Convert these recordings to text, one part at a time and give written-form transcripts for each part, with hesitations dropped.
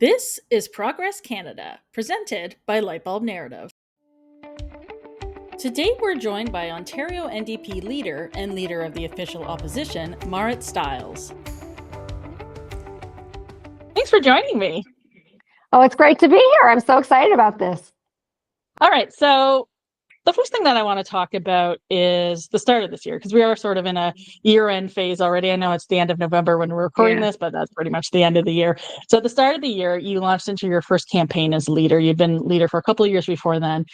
This is Progress Canada, presented by Lightbulb Narrative. Today we're joined by Ontario NDP Leader and Leader of the Official Opposition, Marit Stiles. Thanks for joining me. Oh, it's great to be here. I'm so excited about this. All right, so the first thing that I want to talk about is the start of this year, because we are sort of in a year-end phase already. I know it's the end of November when we're recording this, but that's pretty much the end of the year. So at the start of the year, you launched into your first campaign as leader. You'd been leader for a couple of years before then,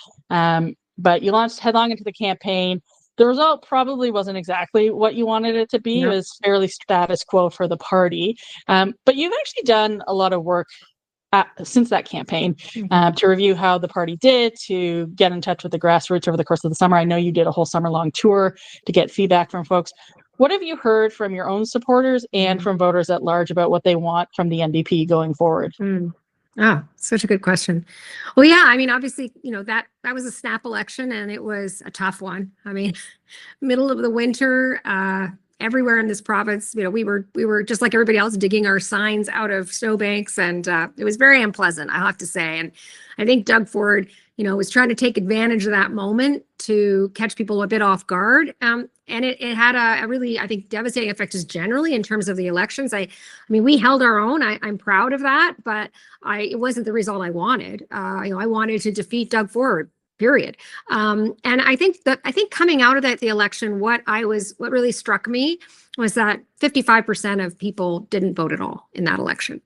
but you launched headlong into the campaign. The result probably wasn't exactly what you wanted it to be. It was fairly status quo for the party, but you've actually done a lot of work since that campaign to review how the party did, to get in touch with the grassroots over the course of the summer. I know you did a whole summer-long tour to get feedback from folks. What have you heard from your own supporters and from voters at large about what they want from the NDP going forward? Oh, such a good question. Well, yeah, I mean, obviously, that was a snap election and it was a tough one. I mean, middle of the winter, everywhere in this province, we were just like everybody else digging our signs out of snowbanks, and it was very unpleasant, I have to say. And I think Doug Ford, was trying to take advantage of that moment to catch people a bit off guard. And it had a really, I think, devastating effect just generally in terms of the elections. I mean, we held our own. I'm proud of that, but it wasn't the result I wanted. I wanted to defeat Doug Ford. Period. And I think coming out of the election, what really struck me was that 55% of people didn't vote at all in that election.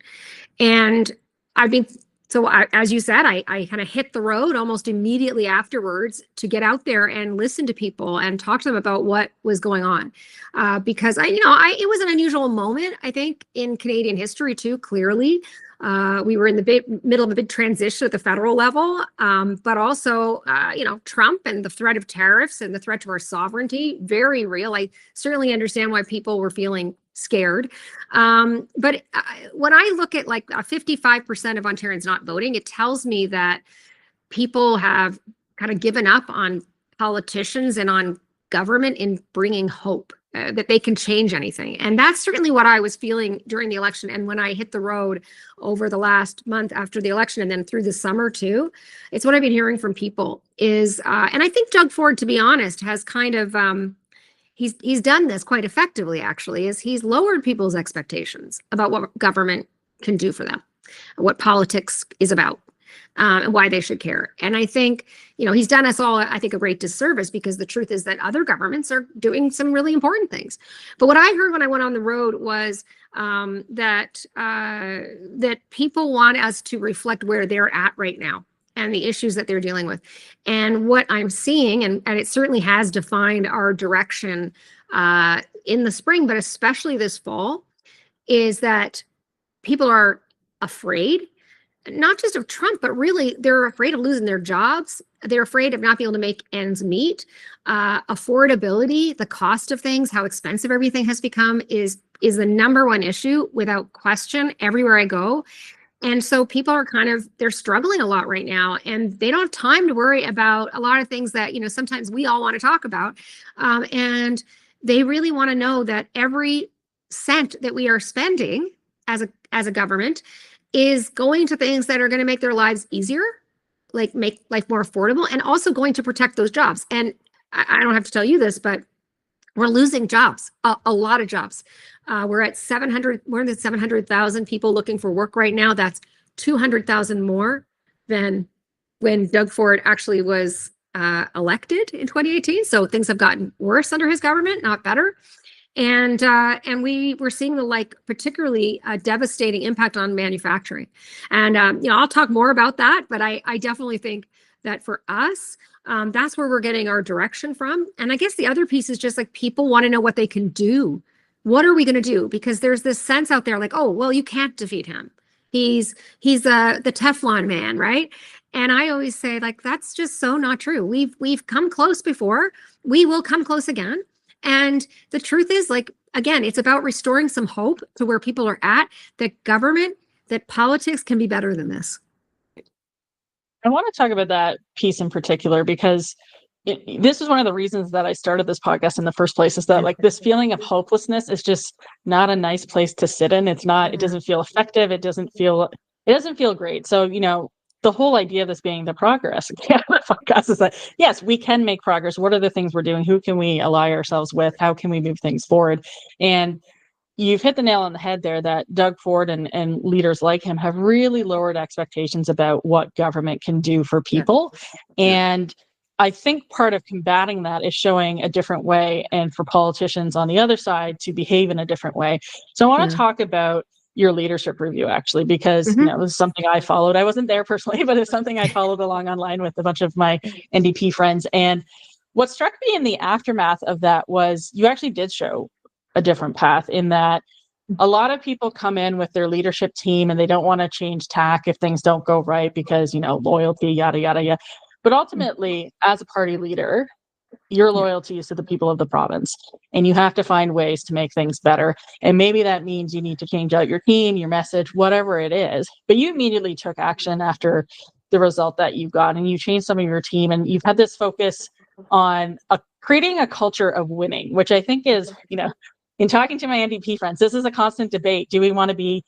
And as you said, I kind of hit the road almost immediately afterwards to get out there and listen to people and talk to them about what was going on. Because it was an unusual moment, I think, in Canadian history too, clearly. We were in the middle of a big transition at the federal level, but also, Trump and the threat of tariffs and the threat to our sovereignty, very real. I certainly understand why people were feeling scared. But when I look at 55% of Ontarians not voting, it tells me that people have kind of given up on politicians and on government in bringing hope. That they can change anything. And that's certainly what I was feeling during the election. And when I hit the road over the last month after the election and then through the summer too, it's what I've been hearing from people is, and I think Doug Ford, to be honest, has kind of, he's done this quite effectively actually, is he's lowered people's expectations about what government can do for them, what politics is about. And why they should care. And I think, he's done us all, I think, a great disservice, because the truth is that other governments are doing some really important things. But what I heard when I went on the road was that people want us to reflect where they're at right now and the issues that they're dealing with. And what I'm seeing, and it certainly has defined our direction in the spring, but especially this fall, is that people are afraid. Not just of Trump, but really they're afraid of losing their jobs. They're afraid of not being able to make ends meet. Affordability, the cost of things, how expensive everything has become is the number one issue without question everywhere I go. And so people are they're struggling a lot right now, and they don't have time to worry about a lot of things that, sometimes we all want to talk about. And they really want to know that every cent that we are spending as a government is going to things that are going to make their lives easier, like make life more affordable, and also going to protect those jobs. And I don't have to tell you this, but we're losing jobs, a lot of jobs. We're at more than 700,000 people looking for work right now. That's 200,000 more than when Doug Ford actually was elected in 2018. So things have gotten worse under his government, not better. And we're seeing the particularly devastating impact on manufacturing. And I'll talk more about that, but I definitely think that for us, that's where we're getting our direction from. And I guess the other piece is just people want to know what they can do. What are we going to do? Because there's this sense out there oh, well, you can't defeat him. He's the Teflon man, right? And I always say that's just so not true. We've come close before. We will come close again. And the truth is, again, it's about restoring some hope to where people are at, that government, that politics can be better than this. I want to talk about that piece in particular, because this is one of the reasons that I started this podcast in the first place, is that this feeling of hopelessness is just not a nice place to sit in. It doesn't feel effective. It doesn't feel it doesn't feel great. So, the whole idea of this being the progress podcast is that, yes, we can make progress. What are the things we're doing? Who can we ally ourselves with? How can we move things forward? And you've hit the nail on the head there that Doug Ford and leaders like him have really lowered expectations about what government can do for people. And I think part of combating that is showing a different way, and for politicians on the other side to behave in a different way. So I want to talk about your leadership review, actually, because this is something I followed. I wasn't there personally, but it's something I followed along online with a bunch of my NDP friends. And what struck me in the aftermath of that was you actually did show a different path, in that a lot of people come in with their leadership team and they don't want to change tack if things don't go right because, loyalty, yada, yada, yada. But ultimately, as a party leader, your loyalty is to the people of the province, and you have to find ways to make things better. And maybe that means you need to change out your team, your message, whatever it is. But you immediately took action after the result that you got, and you changed some of your team, and you've had this focus on creating a culture of winning, which I think is, in talking to my NDP friends, this is a constant debate. Do we want to be,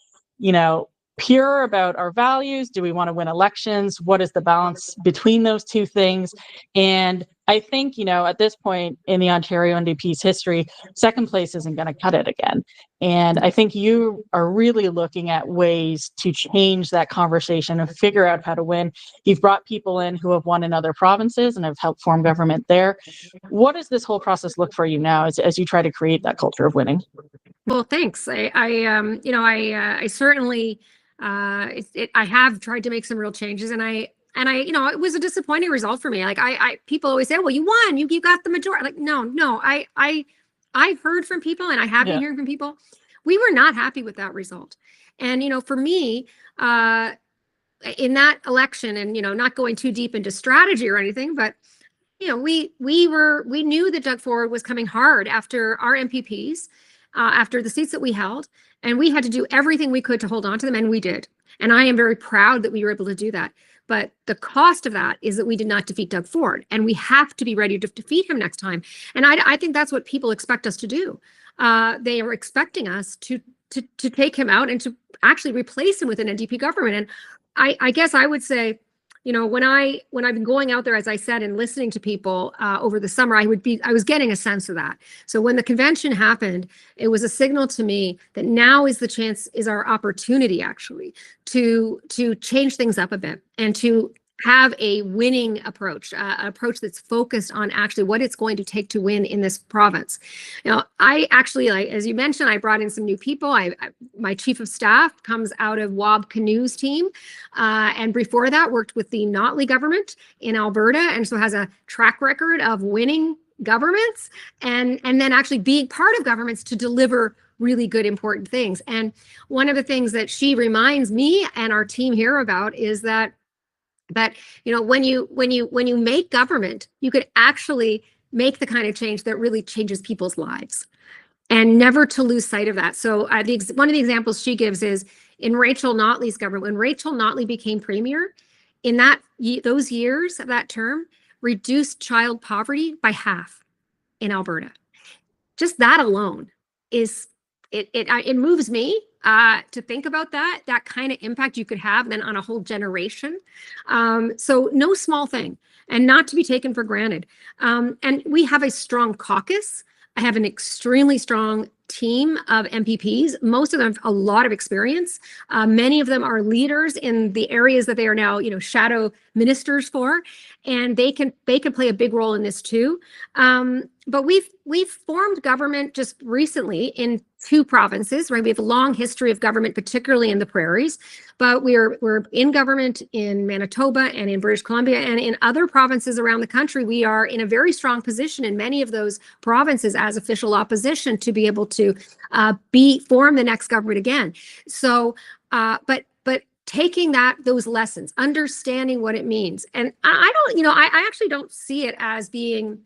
pure about our values? Do we want to win elections? What is the balance between those two things? And I think, at this point in the Ontario NDP's history, second place isn't going to cut it again. And I think you are really looking at ways to change that conversation and figure out how to win. You've brought people in who have won in other provinces and have helped form government there. What does this whole process look for you now as you try to create that culture of winning? Well, thanks. I certainly, I have tried to make some real changes, and it was a disappointing result for me. Like people always say, well, you won, you got the majority. Like, no, I've heard from people, and I have been hearing from people. We were not happy with that result. And, for me, in that election, and, not going too deep into strategy or anything, but, we knew that Doug Ford was coming hard after our MPPs, after the seats that we held, and we had to do everything we could to hold on to them, and we did. And I am very proud that we were able to do that. But the cost of that is that we did not defeat Doug Ford, and we have to be ready to defeat him next time. And I think that's what people expect us to do. They are expecting us to take him out and to actually replace him with an NDP government. And I guess I would say, when I've been going out there, as I said, and listening to people over the summer, I was getting a sense of that. So when the convention happened, it was a signal to me that now is our opportunity, actually, to change things up a bit and to have a winning approach, an approach that's focused on actually what it's going to take to win in this province. I actually, as you mentioned, I brought in some new people. My chief of staff comes out of Wob Canoe's team, and before that worked with the Notley government in Alberta, and so has a track record of winning governments and then actually being part of governments to deliver really good, important things. And one of the things that she reminds me and our team here about is that when you make government, you could actually make the kind of change that really changes people's lives, and never to lose sight of that. So one of the examples she gives is in Rachel Notley's government. When Rachel Notley became premier, in those years of that term, reduced child poverty by half in Alberta. Just that alone it moves me to think about that kind of impact you could have then on a whole generation. So no small thing, and not to be taken for granted. And we have a strong caucus. I have an extremely strong team of MPPs. Most of them have a lot of experience. Many of them are leaders in the areas that they are now, shadow ministers for, and they can play a big role in this too. But we've formed government just recently in 2 provinces, right? We have a long history of government, particularly in the prairies, but we're in government in Manitoba and in British Columbia, and in other provinces around the country. We are in a very strong position in many of those provinces as official opposition to be able to form the next government again. So, but taking those lessons, understanding what it means, and I actually don't see it as being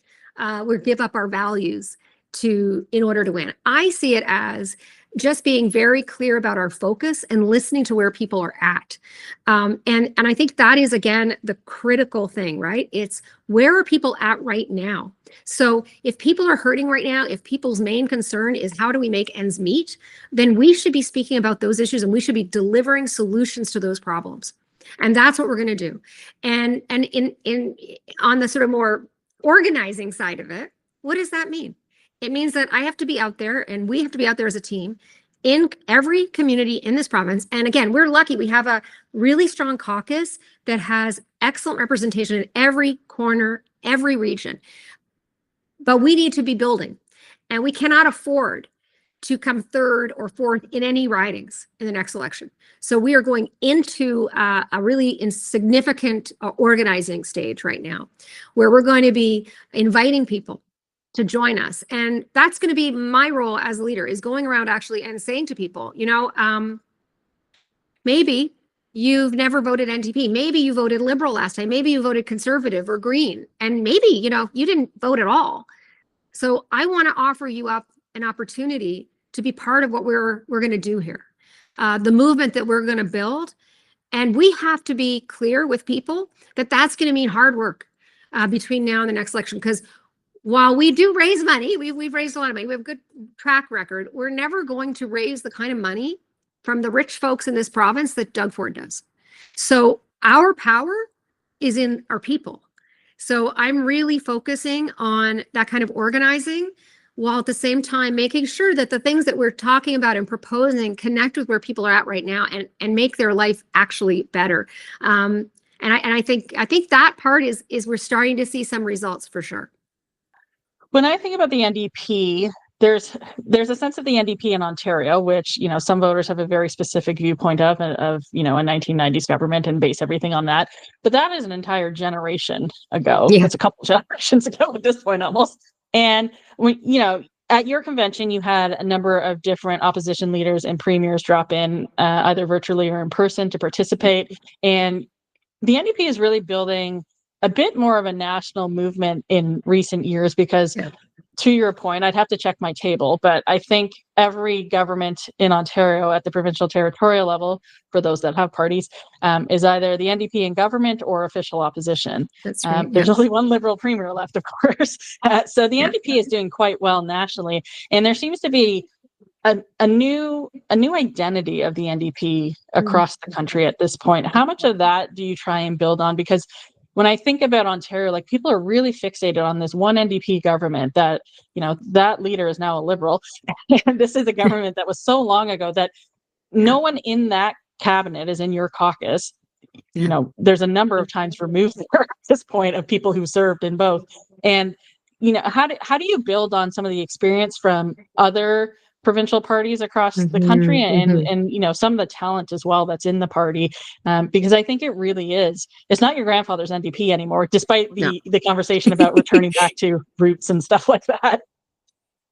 we give up our values in order to win. I see it as just being very clear about our focus and listening to where people are at. And I think that is, again, the critical thing, right? It's where are people at right now? So if people are hurting right now, if people's main concern is how do we make ends meet, then we should be speaking about those issues and we should be delivering solutions to those problems. And that's what we're going to do. And in on the sort of more organizing side of it, what does that mean? It means that I have to be out there and we have to be out there as a team in every community in this province. And again, we're lucky. We have a really strong caucus that has excellent representation in every corner, every region. But we need to be building, and we cannot afford to come third or fourth in any ridings in the next election. So we are going into a really insignificant organizing stage right now, where we're going to be inviting people to join us. And that's going to be my role as a leader, is going around actually and saying to people, maybe you've never voted NDP. Maybe you voted Liberal last time. Maybe you voted Conservative or Green. And maybe, you didn't vote at all. So I want to offer you up an opportunity to be part of what we're going to do here, the movement that we're going to build. And we have to be clear with people that that's going to mean hard work between now and the next election. Because while we do raise money, we've raised a lot of money, we have a good track record, we're never going to raise the kind of money from the rich folks in this province that Doug Ford does. So our power is in our people. So I'm really focusing on that kind of organizing, while at the same time making sure that the things that we're talking about and proposing connect with where people are at right now and make their life actually better. And I think that part is we're starting to see some results for sure. When I think about the NDP, there's a sense of the NDP in Ontario, which, some voters have a very specific viewpoint of a 1990s government and base everything on that. But that is an entire generation ago. Yeah. It's a couple generations ago at this point almost. And when, at your convention, you had a number of different opposition leaders and premiers drop in either virtually or in person to participate. And the NDP is really building a bit more of a national movement in recent years because, to your point, I'd have to check my table, but I think every government in Ontario at the provincial territorial level, for those that have parties, is either the NDP in government or official opposition. That's right. There's only one Liberal premier left, of course. So the NDP is doing quite well nationally, and there seems to be a new identity of the NDP across the country at this point. How much of that do you try and build on? Because when I think about Ontario, people are really fixated on this one NDP government that, that leader is now a Liberal. And this is a government that was so long ago that no one in that cabinet is in your caucus. There's a number of times removed there at this point of people who served in both. And, how do you build on some of the experience from other provincial parties across the country and some of the talent as well that's in the party, because I think it really is. It's not your grandfather's NDP anymore, despite the conversation about returning back to roots and stuff like that.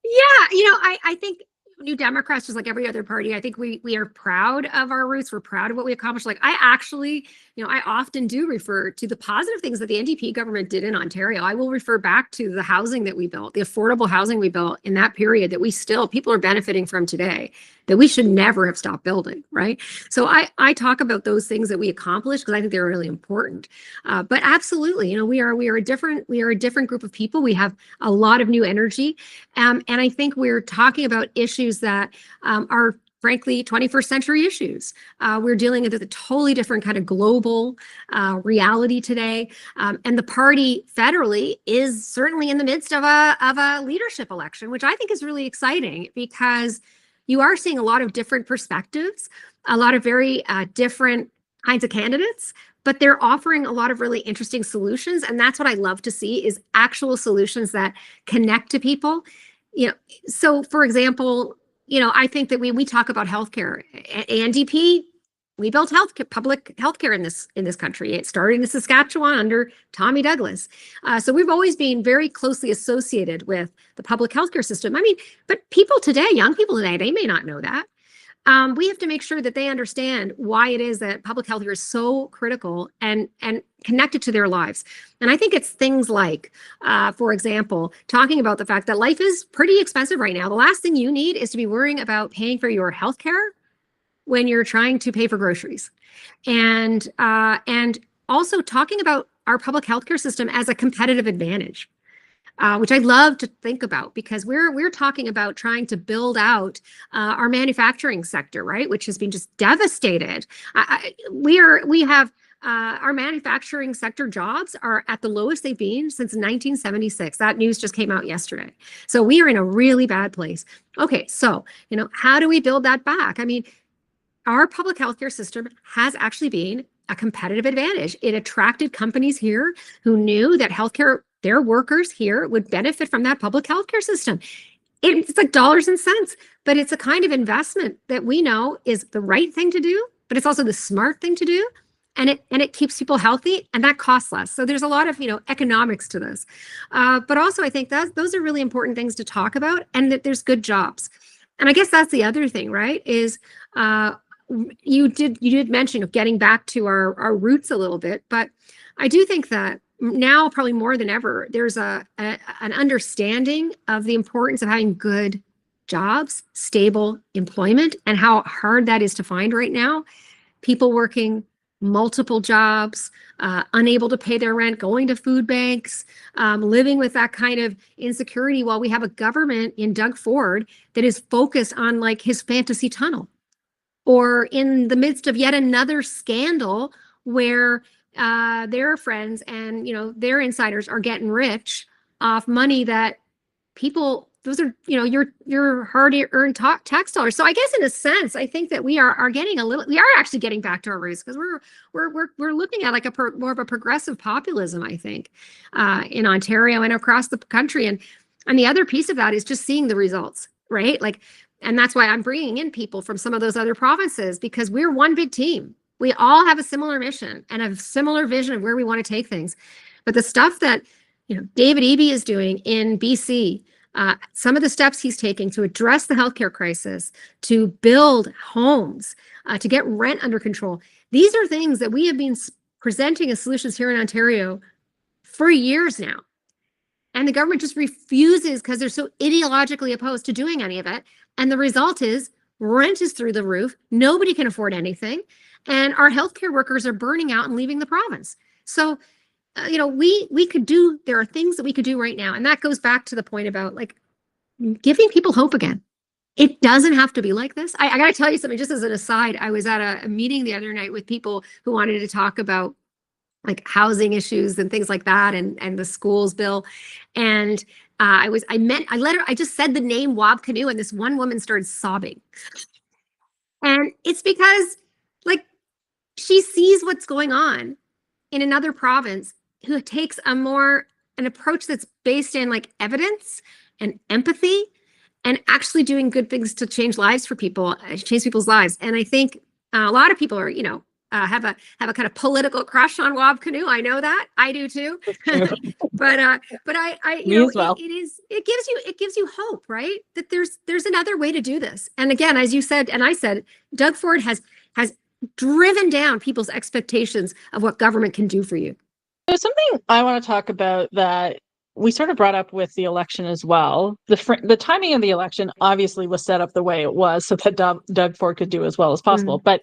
Yeah, I think New Democrats, just like every other party, I think we are proud of our roots. We're proud of what we accomplished. I actually, I often do refer to the positive things that the NDP government did in Ontario. I will refer back to the housing that we built, the affordable housing we built in that period that people are benefiting from today, that we should never have stopped building, right? So I talk about those things that we accomplished because I think they're really important. But absolutely, we are a different group of people. We have a lot of new energy, and I think we're talking about issues that are frankly 21st century issues. We're dealing with a totally different kind of global reality today, and the party federally is certainly in the midst of a leadership election, which I think is really exciting because you are seeing a lot of different perspectives, a lot of very different kinds of candidates, but they're offering a lot of really interesting solutions, and that's what I love to see is actual solutions that connect to people. So for example, I think that we talk about healthcare. NDP, we built public healthcare in this country. It started in Saskatchewan under Tommy Douglas. So we've always been very closely associated with the public healthcare system. But people today, young people today, they may not know that. we have to make sure that they understand why it is that public health care is so critical and connected to their lives. And I think it's things like, for example, talking about the fact that life is pretty expensive right now. The last thing you need is to be worrying about paying for your health care when you're trying to pay for groceries. And also talking about our public healthcare system as a competitive advantage, which I love to think about, because we're talking about trying to build out our manufacturing sector, right, which has been just devastated. We have our manufacturing sector jobs are at the lowest they've been since 1976. That news just came out yesterday. So we are in a really bad place. Okay, so how do we build that back? I mean, our public healthcare system has actually been a competitive advantage. It attracted companies here who knew that healthcare, their workers here would benefit from that public healthcare system. It's like dollars and cents, but it's a kind of investment that we know is the right thing to do, but it's also the smart thing to do. And it keeps people healthy, and that costs less. So there's a lot of economics to this. But also I think that those are really important things to talk about, and that there's good jobs. And I guess that's the other thing, right? Is you did mention of getting back to our roots a little bit, but I do think that now probably more than ever, there's an understanding of the importance of having good jobs, stable employment, and how hard that is to find right now. People working multiple jobs, unable to pay their rent, going to food banks, living with that kind of insecurity, while we have a government in Doug Ford that is focused on like his fantasy tunnel, or in the midst of yet another scandal where their friends and their insiders are getting rich off money that people, those are your hard-earned tax dollars. So I guess in a sense, I think that we are actually getting back to our roots, because we're looking at like more of a progressive populism, I think, in Ontario and across the country. And the other piece of that is just seeing the results, right? Like, and that's why I'm bringing in people from some of those other provinces, because we're one big team. We all have a similar mission and a similar vision of where we want to take things. But the stuff that David Eby is doing in BC, some of the steps he's taking to address the healthcare crisis, to build homes, to get rent under control, these are things that we have been presenting as solutions here in Ontario for years now. And the government just refuses because they're so ideologically opposed to doing any of it. And the result is rent is through the roof. Nobody can afford anything. And our healthcare workers are burning out and leaving the province. So, there are things that we could do right now. And that goes back to the point about like giving people hope again. It doesn't have to be like this. I got to tell you something, just as an aside. I was at a meeting the other night with people who wanted to talk about like housing issues and things like that, and the schools bill. And I just said the name Wab Canoe, and this one woman started sobbing. And it's because like she sees what's going on in another province, who takes an approach that's based in like evidence and empathy and actually doing good things to change lives for people, change people's lives. And I think a lot of people are, have a kind of political crush on Wab Canoe. I know that. I do too. but it gives you hope, right? That there's another way to do this. And again, as you said, and I said, Doug Ford has driven down people's expectations of what government can do for you. There's something I want to talk about that we sort of brought up with the election as well. The timing of the election obviously was set up the way it was so that Doug Ford could do as well as possible. But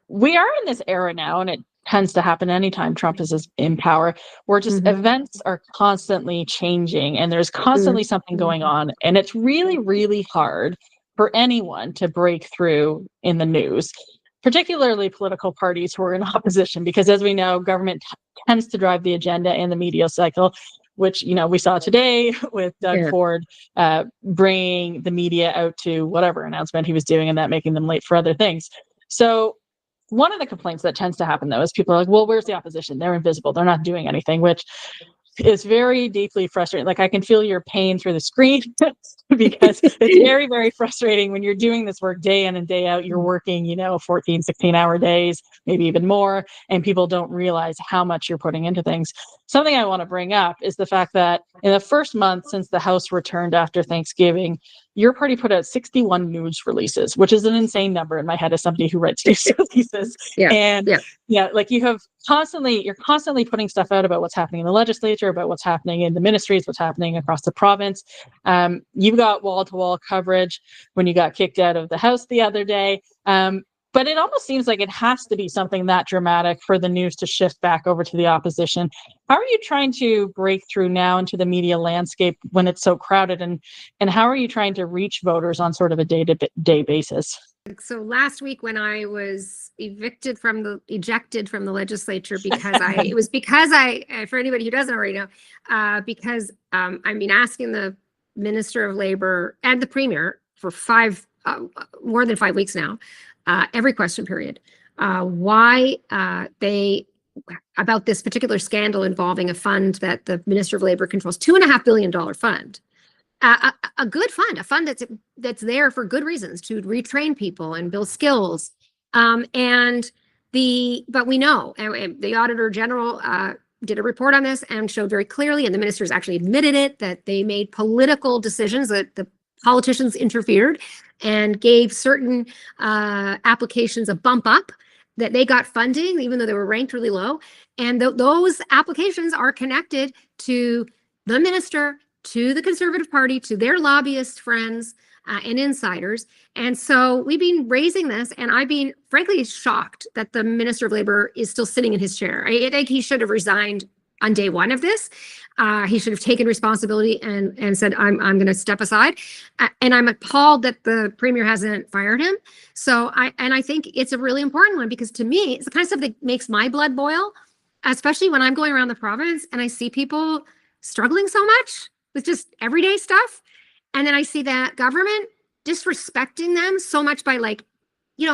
we are in this era now, and it tends to happen anytime Trump is in power, where just events are constantly changing and there's constantly something going on. And it's really, really hard for anyone to break through in the news, particularly political parties who are in opposition, because as we know, government tends to drive the agenda and the media cycle, which, we saw today with Doug Ford bringing the media out to whatever announcement he was doing, and that making them late for other things. So one of the complaints that tends to happen, though, is people are like, well, where's the opposition? They're invisible. They're not doing anything, which is very deeply frustrating. Like, I can feel your pain through the screen because it's very, very frustrating when you're doing this work day in and day out. You're working, 14, 16-hour days, maybe even more, and people don't realize how much you're putting into things. something I want to bring up is the fact that in the first month since the House returned after Thanksgiving, your party put out 61 news releases, which is an insane number in my head as somebody who writes news releases. And like you're constantly putting stuff out about what's happening in the legislature, about what's happening in the ministries, what's happening across the province. You've got wall-to-wall coverage when you got kicked out of the House the other day. But it almost seems like it has to be something that dramatic for the news to shift back over to the opposition. How are you trying to break through now into the media landscape when it's so crowded? And how are you trying to reach voters on sort of a day-to-day basis? So last week when I was ejected from the legislature because for anybody who doesn't already know, because I've been asking the Minister of Labor and the Premier for more than 5 weeks now, every question period, why they about this particular scandal involving a fund that the Minister of Labor controls, $2.5 billion fund, a good fund, a fund that's there for good reasons to retrain people and build skills. But we know, and the Auditor General did a report on this and showed very clearly, and the ministers actually admitted it, that they made political decisions, that the politicians interfered and gave certain applications a bump up, that they got funding even though they were ranked really low. And those applications are connected to the minister, to the Conservative Party, to their lobbyist friends and insiders. And so we've been raising this, and I've been frankly shocked that the Minister of Labor is still sitting in his chair. I think he should have resigned on day one of this. He should have taken responsibility and said, I'm going to step aside. And I'm appalled that the Premier hasn't fired him. So I think it's a really important one, because to me, it's the kind of stuff that makes my blood boil, especially when I'm going around the province and I see people struggling so much with just everyday stuff. And then I see that government disrespecting them so much by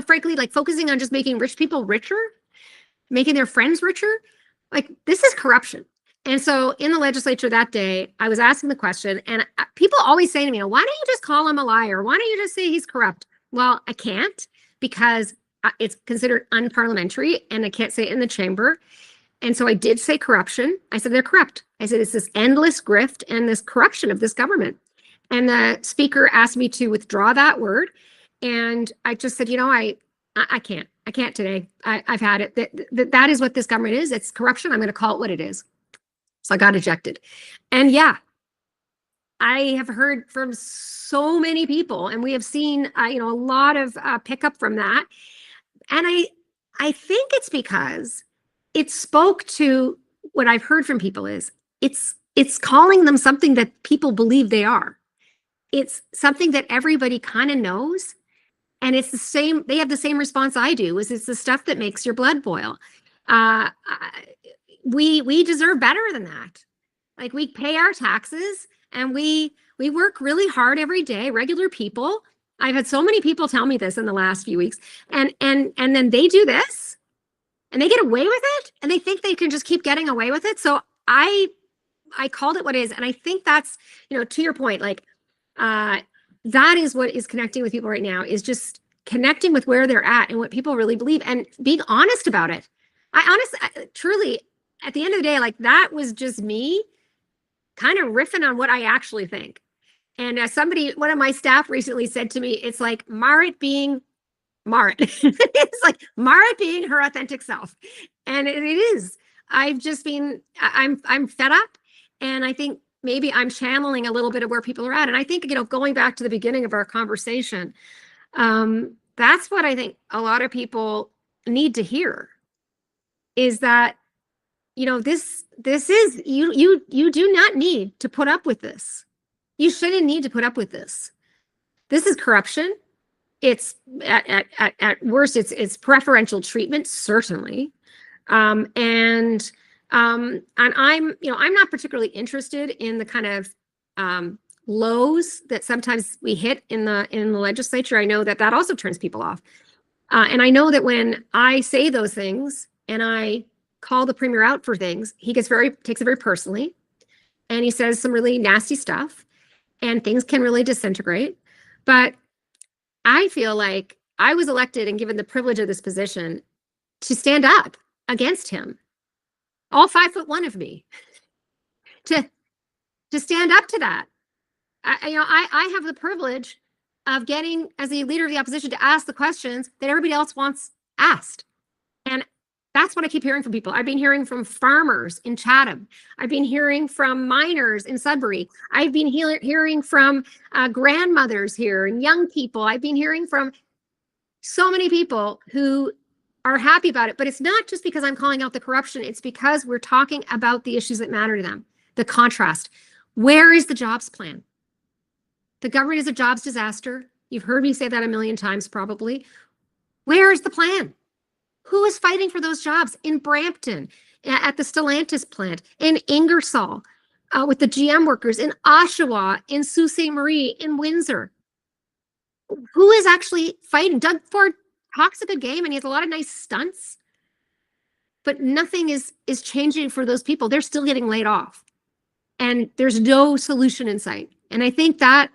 frankly, focusing on just making rich people richer, making their friends richer. This is corruption. And so in the legislature that day, I was asking the question, and people always say to me, why don't you just call him a liar? Why don't you just say he's corrupt? Well, I can't, because it's considered unparliamentary and I can't say it in the chamber. And so I did say corruption. I said they're corrupt. I said it's this endless grift and this corruption of this government. And the speaker asked me to withdraw that word. And I just said, I can't. I can't today. I've had it. That is what this government is. It's corruption. I'm going to call it what it is. So I got ejected. And yeah, I have heard from so many people, and we have seen, a lot of pickup from that. And I think it's because it spoke to what I've heard from people is it's calling them something that people believe they are. It's something that everybody kind of knows. And it's the same, they have the same response I do, is it's the stuff that makes your blood boil. We deserve better than that. We pay our taxes and we work really hard every day, regular people. I've had so many people tell me this in the last few weeks, and then they do this and they get away with it, and they think they can just keep getting away with it. So I called it what it is. And I think that's, to your point, that is what is connecting with people right now, is just connecting with where they're at and what people really believe and being honest about it. Truly, at the end of the day, that was just me kind of riffing on what I actually think. And one of my staff recently said to me, it's like Marit being Marit. It's like Marit being her authentic self. And it is. I'm fed up. And I think maybe I'm channeling a little bit of where people are at. And I think, going back to the beginning of our conversation, that's what I think a lot of people need to hear, is that, this is, you do not need to put up with this. You shouldn't need to put up with this. This is corruption. It's at worst, it's preferential treatment, certainly. And I'm not particularly interested in the kind of lows that sometimes we hit in the legislature. I know that also turns people off. And I know that when I say those things and I call the Premier out for things, he takes it very personally, and he says some really nasty stuff, and things can really disintegrate. But I feel like I was elected and given the privilege of this position to stand up against him. all 5'1" of me, to stand up to that. I have the privilege of getting, as the leader of the opposition, to ask the questions that everybody else wants asked. And that's what I keep hearing from people. I've been hearing from farmers in Chatham. I've been hearing from miners in Sudbury. I've been hearing from grandmothers here and young people. I've been hearing from so many people who are happy about it. But it's not just because I'm calling out the corruption. It's because we're talking about the issues that matter to them. The contrast. Where is the jobs plan? The government is a jobs disaster. You've heard me say that a million times, probably. Where is the plan? Who is fighting for those jobs in Brampton, at the Stellantis plant, in Ingersoll, with the GM workers, in Oshawa, in Sault Ste. Marie, in Windsor? Who is actually fighting? Doug Ford talks a good game and he has a lot of nice stunts, but nothing is changing for those people. They're still getting laid off and there's no solution in sight. And I think that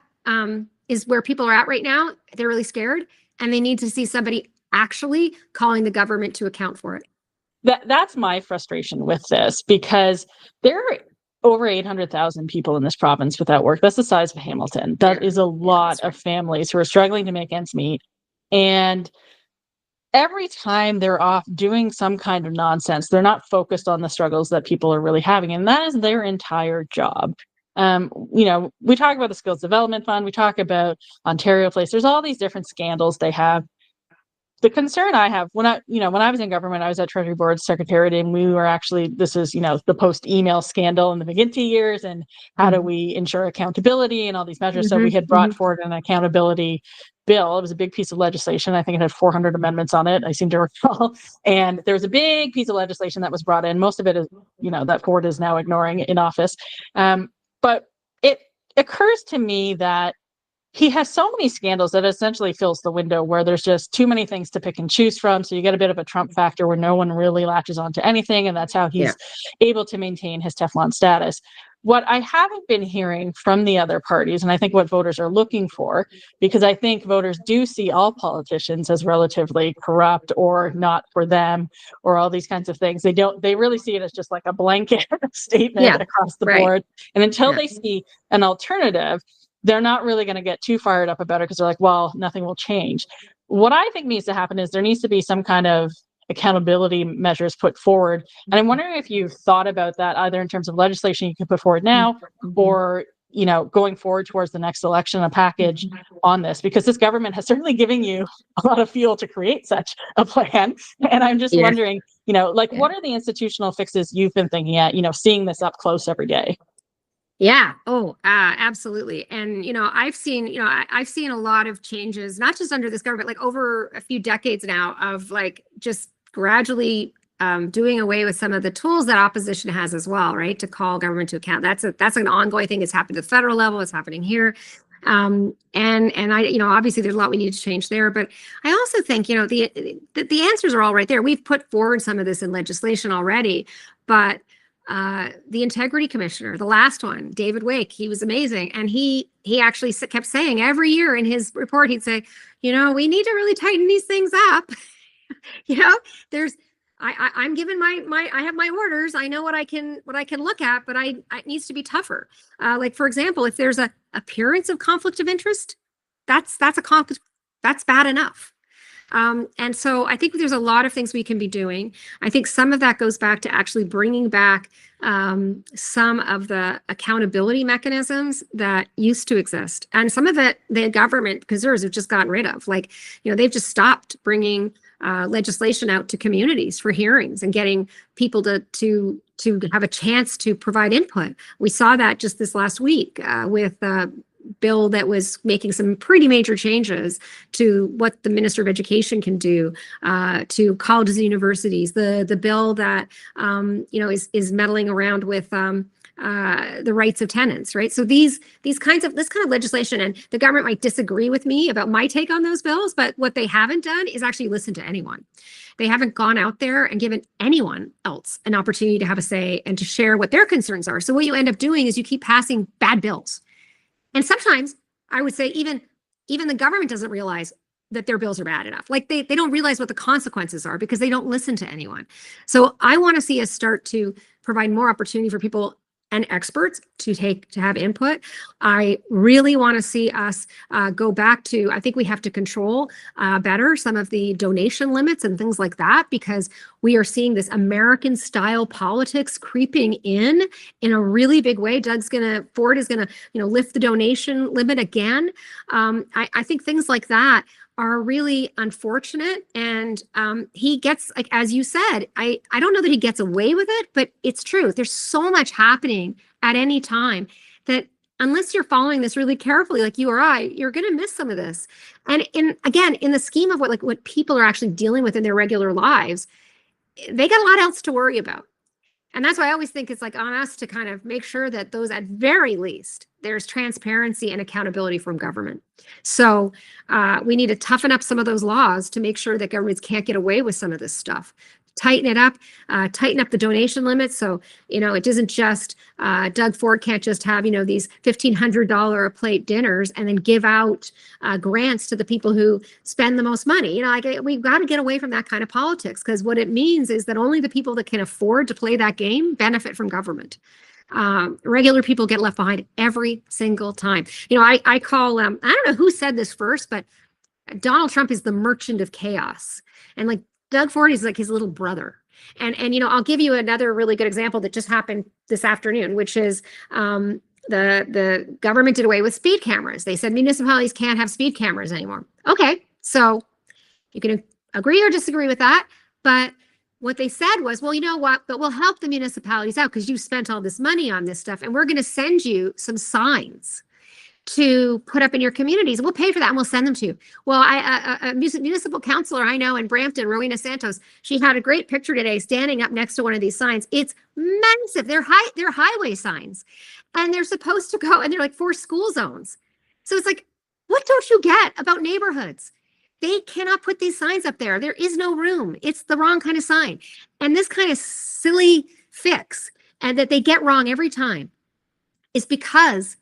is where people are at right now. They're really scared and they need to see somebody actually calling the government to account for it. That's my frustration with this, because there are over 800,000 people in this province without work. That's the size of Hamilton. That is a lot of families who are struggling to make ends meet. And every time they're off doing some kind of nonsense, they're not focused on the struggles that people are really having. And that is their entire job. We talk about the Skills Development Fund. We talk about Ontario Place. There's all these different scandals they have. The concern I have when I was in government, I was at Treasury Board Secretariat, and we were actually, this is, the post-email scandal in the McGuinty years, and how do we ensure accountability and all these measures. So we had brought forward an accountability bill. It was a big piece of legislation. I think it had 400 amendments on it, I seem to recall. And there was a big piece of legislation that was brought in. Most of it is, that Ford is now ignoring in office. But it occurs to me that he has so many scandals that essentially fills the window where there's just too many things to pick and choose from. So you get a bit of a Trump factor where no one really latches onto anything. And that's how he's able to maintain his Teflon status. What I haven't been hearing from the other parties, and I think what voters are looking for, because I think voters do see all politicians as relatively corrupt or not for them, or all these kinds of things. They really see it as just like a blanket statement across the board. And until they see an alternative, they're not really going to get too fired up about it, because they're like, well, nothing will change. What I think needs to happen is there needs to be some kind of accountability measures put forward. And I'm wondering if you've thought about that, either in terms of legislation you can put forward now, or going forward towards the next election, a package on this, because this government has certainly given you a lot of fuel to create such a plan. And I'm just wondering, what are the institutional fixes you've been thinking at, seeing this up close every day? Yeah. Oh, absolutely. And, I've seen a lot of changes, not just under this government, like over a few decades now, of like just gradually doing away with some of the tools that opposition has as well, right? To call government to account. That's an ongoing thing. It's happened at the federal level. It's happening here. And I, obviously there's a lot we need to change there, but I also think, the answers are all right there. We've put forward some of this in legislation already, but the integrity commissioner, the last one, David Wake, he was amazing. And he actually kept saying every year in his report, he'd say, we need to really tighten these things up. I'm given I have my orders. I know what I can look at, but it needs to be tougher. Like, for example, if there's a appearance of conflict of interest, that's a conflict, that's bad enough. And so I think there's a lot of things we can be doing. I think some of that goes back to actually bringing back some of the accountability mechanisms that used to exist. And some of it, the government conservatives have just gotten rid of. Like, they've just stopped bringing legislation out to communities for hearings and getting people to have a chance to provide input. We saw that just this last week with bill that was making some pretty major changes to what the Minister of Education can do to colleges and universities. The bill that is meddling around with the rights of tenants, right? So this kind of legislation, and the government might disagree with me about my take on those bills, but what they haven't done is actually listen to anyone. They haven't gone out there and given anyone else an opportunity to have a say and to share what their concerns are. So what you end up doing is you keep passing bad bills. And sometimes I would say even the government doesn't realize that their bills are bad enough. Like they don't realize what the consequences are because they don't listen to anyone. So I want to see us start to provide more opportunity for people and experts to have input. I really want to see us go back to, I think we have to control better some of the donation limits and things like that, because we are seeing this American style politics creeping in a really big way. Ford is gonna, lift the donation limit again. I think things like that are really unfortunate. And he gets, like, as you said, I don't know that he gets away with it, but it's true. There's so much happening at any time that unless you're following this really carefully, like you or I, you're going to miss some of this. And in the scheme of what people are actually dealing with in their regular lives, they got a lot else to worry about. And that's why I always think it's like on us to kind of make sure that those, at very least, there's transparency and accountability from government. So we need to toughen up some of those laws to make sure that governments can't get away with some of this stuff. Tighten it up, tighten up the donation limits. So, it isn't just Doug Ford can't just have, these $1,500 a plate dinners and then give out grants to the people who spend the most money. We've got to get away from that kind of politics, because what it means is that only the people that can afford to play that game benefit from government. Regular people get left behind every single time. I call, I don't know who said this first, but Donald Trump is the merchant of chaos. And like Doug Ford is like his little brother. And I'll give you another really good example that just happened this afternoon, which is the government did away with speed cameras. They said municipalities can't have speed cameras anymore. Okay, so you can agree or disagree with that, but what they said was, well, you know what, but we'll help the municipalities out because you spent all this money on this stuff, and we're going to send you some signs to put up in your communities. We'll pay for that and we'll send them to you. Well, a municipal councilor I know in Brampton, Rowena Santos, she had a great picture today standing up next to one of these signs. It's massive. They're highway signs, and they're supposed to go, and they're like for school zones. So it's like, what don't you get about neighborhoods? They cannot put these signs up there. There is no room. It's the wrong kind of sign. And this kind of silly fix, and that they get wrong every time, is because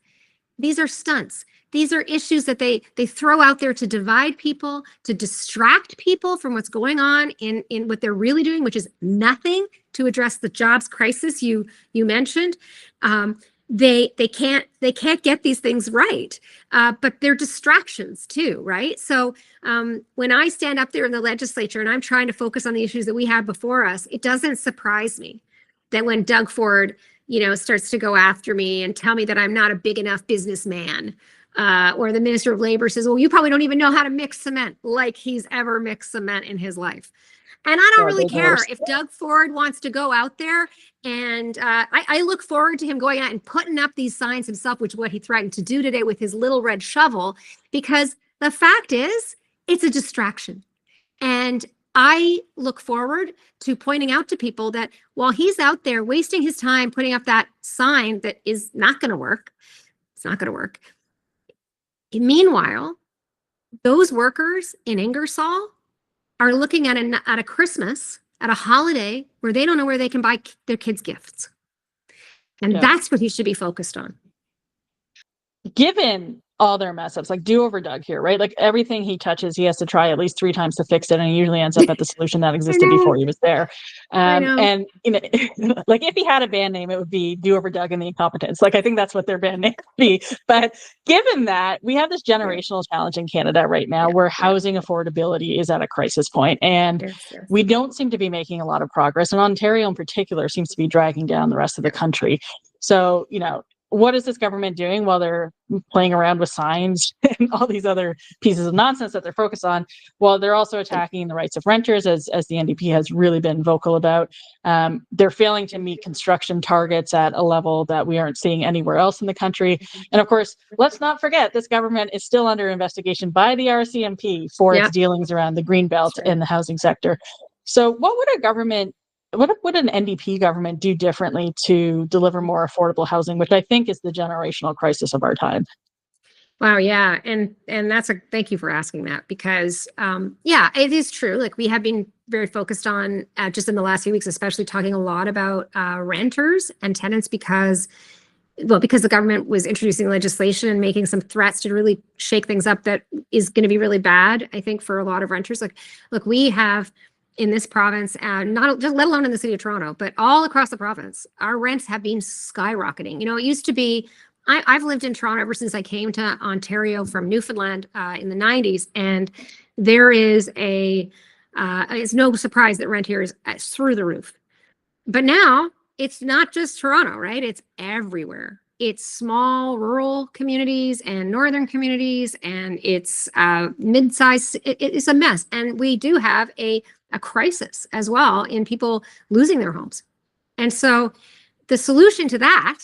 these are stunts. These are issues that they throw out there to divide people, to distract people from what's going on in what they're really doing, which is nothing to address the jobs crisis you mentioned. They can't get these things right, but they're distractions too, right? So when I stand up there in the legislature and I'm trying to focus on the issues that we have before us, it doesn't surprise me that when Doug Ford starts to go after me and tell me that I'm not a big enough businessman, or the Minister of Labor says, well, you probably don't even know how to mix cement, like he's ever mixed cement in his life. And I don't really care if Doug Ford wants to go out there, and I look forward to him going out and putting up these signs himself, which is what he threatened to do today with his little red shovel, because the fact is it's a distraction. And I look forward to pointing out to people that while he's out there wasting his time putting up that sign that is not going to work, it's not going to work. Meanwhile, those workers in Ingersoll are looking at a Christmas, at a holiday where they don't know where they can buy their kids gifts. And that's what he should be focused on. Given all their mess ups, like do over Doug here, right? Like everything he touches, he has to try at least 3 times to fix it, and he usually ends up at the solution that existed before he was there. And like if he had a band name, it would be Do Over Doug and the Incompetents. Like I think that's what their band name would be. But given that, we have this generational challenge in Canada right now where housing affordability is at a crisis point, and we don't seem to be making a lot of progress. And Ontario in particular seems to be dragging down the rest of the country. So, what is this government doing while they're playing around with signs and all these other pieces of nonsense that they're focused on? Well, they're also attacking the rights of renters, as the NDP has really been vocal about. They're failing to meet construction targets at a level that we aren't seeing anywhere else in the country. And of course, let's not forget, this government is still under investigation by the RCMP for its dealings around the Greenbelt in the housing sector. So what would an NDP government do differently to deliver more affordable housing, which I think is the generational crisis of our time? Wow, yeah, and thank you for asking that, because it is true. Like we have been very focused on just in the last few weeks, especially talking a lot about renters and tenants, because well, because the government was introducing legislation and making some threats to really shake things up that is going to be really bad, I think, for a lot of renters. Like, look, we have in this province, not just let alone in the city of Toronto, but all across the province, our rents have been skyrocketing. You know, it used to be, I've lived in Toronto ever since I came to Ontario from Newfoundland in the 90s, and there is it's no surprise that rent here is through the roof. But now it's not just Toronto, right? It's everywhere. It's small rural communities and northern communities, and it's mid-sized. It's a mess. And we do have a crisis as well in people losing their homes. And so the solution to that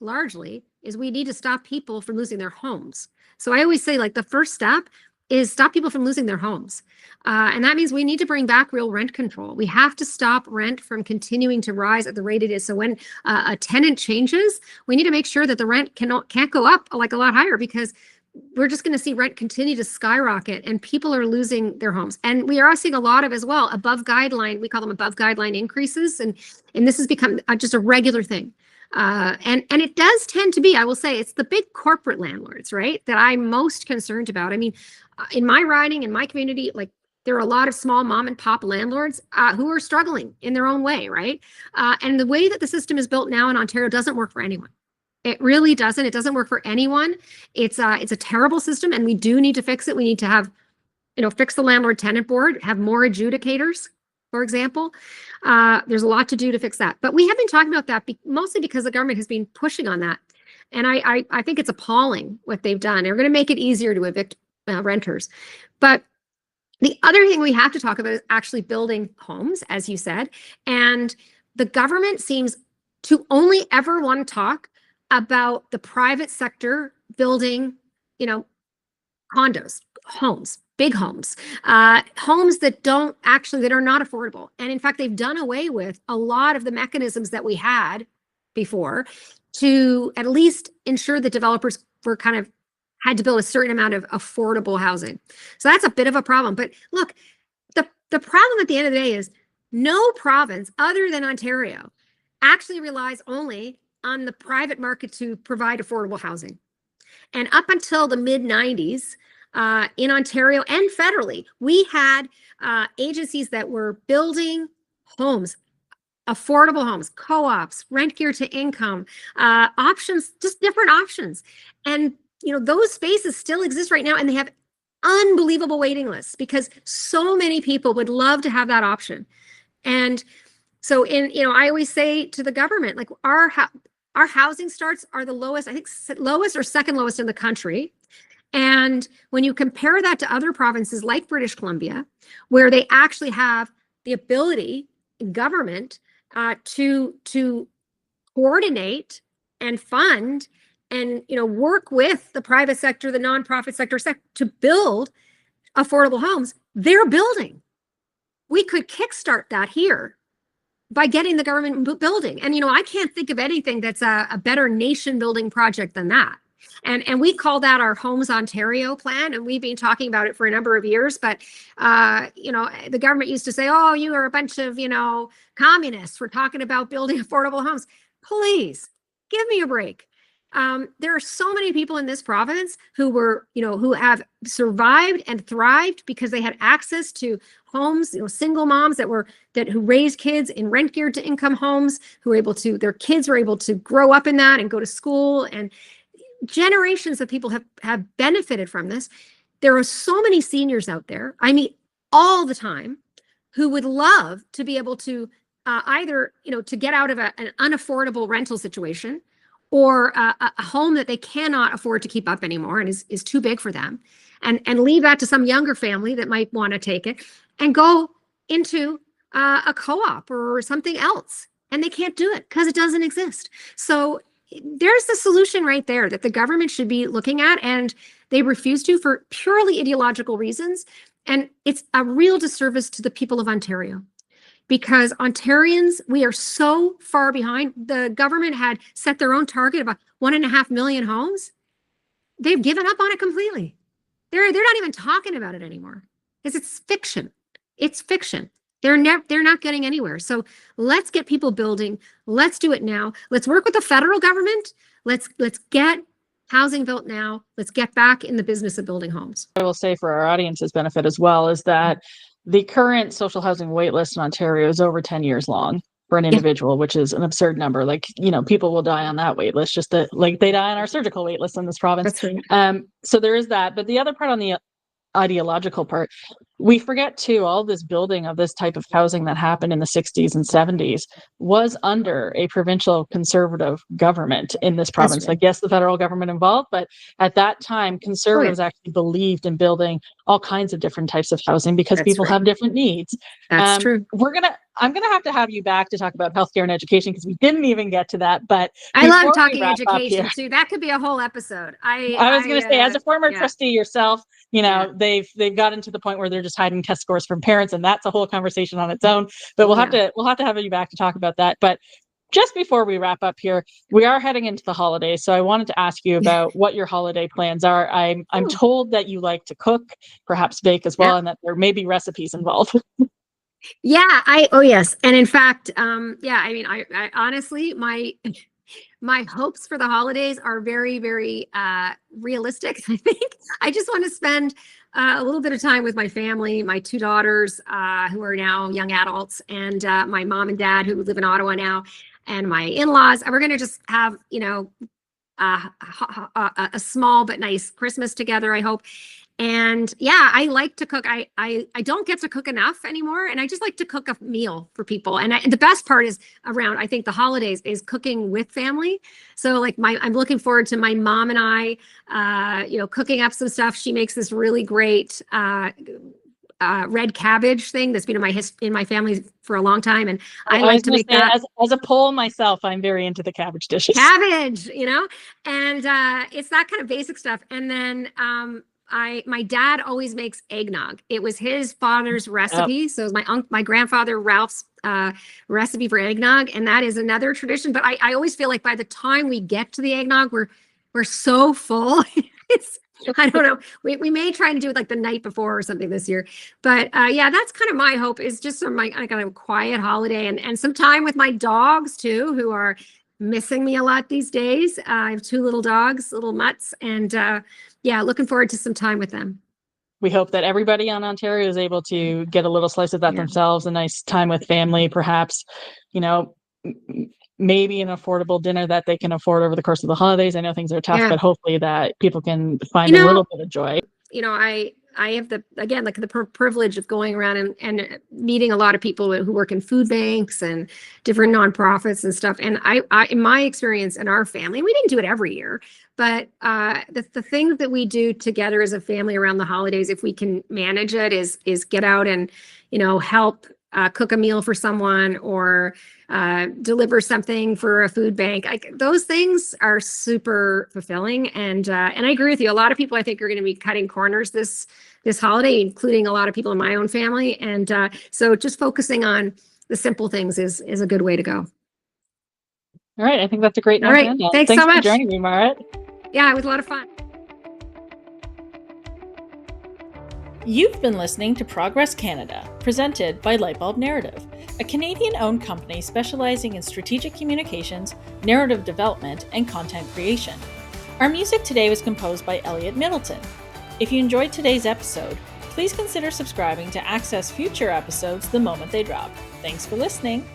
largely is we need to stop people from losing their homes. So I always say, like, the first step is stop people from losing their homes. And that means we need to bring back real rent control. We have to stop rent from continuing to rise at the rate it is. So when a tenant changes, we need to make sure that the rent can't go up like a lot higher, because we're just going to see rent continue to skyrocket and people are losing their homes. And we are seeing a lot of, as well, above guideline, we call them above guideline increases. And this has become just a regular thing. And it does tend to be, I will say, it's the big corporate landlords, right, that I'm most concerned about. I mean, in my riding, in my community, like, there are a lot of small mom and pop landlords who are struggling in their own way, right? And the way that the system is built now in Ontario doesn't work for anyone. It really doesn't. It doesn't work for anyone. It's a terrible system, and we do need to fix it. We need to have, fix the landlord tenant board, have more adjudicators, for example. There's a lot to do to fix that. But we have been talking about that mostly because the government has been pushing on that. And I think it's appalling what they've done. They're going to make it easier to evict renters. But the other thing we have to talk about is actually building homes, as you said. And the government seems to only ever want to talk about the private sector building, condos, homes, big homes, homes that are not affordable. And in fact, they've done away with a lot of the mechanisms that we had before to at least ensure that developers were had to build a certain amount of affordable housing. So that's a bit of a problem. But look, the problem at the end of the day is no province other than Ontario actually relies only on the private market to provide affordable housing. And up until the mid-90s, in Ontario and federally, we had agencies that were building homes, affordable homes, co-ops, rent geared to income, options, just different options. And those spaces still exist right now, and they have unbelievable waiting lists because so many people would love to have that option. And so I always say to the government, like, our housing starts are the lowest, I think lowest or second lowest in the country. And when you compare that to other provinces like British Columbia, where they actually have the ability, government, to coordinate and fund and work with the private sector, the nonprofit sector to build affordable homes, they're building. We could kickstart that here by getting the government building. And I can't think of anything that's a better nation building project than that. And we call that our Homes Ontario plan, and we've been talking about it for a number of years. But the government used to say, "Oh, you are a bunch of communists. We're talking about building affordable homes." Please give me a break. There are so many people in this province who have survived and thrived because they had access to homes, single moms who raised kids in rent geared to income homes, their kids were able to grow up in that and go to school, and generations of people have benefited from this. There are so many seniors out there I meet all the time who would love to be able to either, to get out of an unaffordable rental situation, or a home that they cannot afford to keep up anymore and is too big for them, and leave that to some younger family that might want to take it and go into a co-op or something else. And they can't do it because it doesn't exist. So there's the solution right there that the government should be looking at, and they refuse to for purely ideological reasons. And it's a real disservice to the people of Ontario. Because Ontarians, we are so far behind. The government had set their own target of 1.5 million homes. They've given up on it completely. They're not even talking about it anymore because it's fiction. It's fiction. They're not getting anywhere. So let's get people building. Let's do it now. Let's work with the federal government. Let's get housing built now. Let's get back in the business of building homes. I will say for our audience's benefit as well is that the current social housing wait list in Ontario is over 10 years long for an individual, which is an absurd number. Like, people will die on that wait list, just like they die on our surgical wait list in this province. That's right. So there is that. But the other part on the ideological part, we forget too, all this building of this type of housing that happened in the 60s and 70s was under a provincial conservative government in this province. Right. Like, yes, the federal government involved, but at that time, conservatives actually believed in building all kinds of different types of housing because people have different needs. That's true. I'm gonna have you back to talk about healthcare and education because we didn't even get to that. But I love talking education too. That could be a whole episode. I was going to say, as a former trustee yourself, they've gotten to the point where they're just hiding test scores from parents, and that's a whole conversation on its own. But we'll have to have you back to talk about that. But just before we wrap up here, we are heading into the holidays, so I wanted to ask you about what your holiday plans are. I'm told that you like to cook, perhaps bake as well, and that there may be recipes involved. Yes. And in fact, I honestly, my hopes for the holidays are very, very realistic. I think I just want to spend a little bit of time with my family, my 2 daughters who are now young adults, and my mom and dad who live in Ottawa now, and my in-laws. And we're going to just have, a small but nice Christmas together, I hope. And I like to cook. I don't get to cook enough anymore. And I just like to cook a meal for people. And the best part is around, I think, the holidays is cooking with family. So like I'm looking forward to my mom and I, cooking up some stuff. She makes this really great red cabbage thing that's been in my family for a long time. And I like to make that. As a Pole myself, I'm very into the cabbage dishes. Cabbage, and it's that kind of basic stuff. And then, my dad always makes eggnog. It was his father's recipe. So it was my grandfather Ralph's recipe for eggnog, and that is another tradition. But I always feel like by the time we get to the eggnog, we're so full. I don't know. We may try to do it like the night before or something this year. But that's kind of my hope, is just some kind of quiet holiday and some time with my dogs too, who are missing me a lot these days. I have 2 little dogs, little mutts, and looking forward to some time with them. We hope that everybody on Ontario is able to get a little slice of that themselves, a nice time with family, perhaps, maybe an affordable dinner that they can afford over the course of the holidays. I know things are tough, but hopefully that people can find a little bit of joy. I have the privilege of going around and meeting a lot of people who work in food banks and different nonprofits and stuff. And I in my experience in our family, we didn't do it every year, but the things that we do together as a family around the holidays, if we can manage it, is get out and, help cook a meal for someone or deliver something for a food bank. Those things are super fulfilling. And I agree with you. A lot of people, I think, are going to be cutting corners this holiday, including a lot of people in my own family. And so just focusing on the simple things is a good way to go. All right. I think that's a great note. All right. Thanks so much for joining me, Marit. Yeah, it was a lot of fun. You've been listening to Progress Canada, presented by Lightbulb Narrative, a Canadian-owned company specializing in strategic communications, narrative development, and content creation. Our music today was composed by Elliot Middleton. If you enjoyed today's episode, please consider subscribing to access future episodes the moment they drop. Thanks for listening.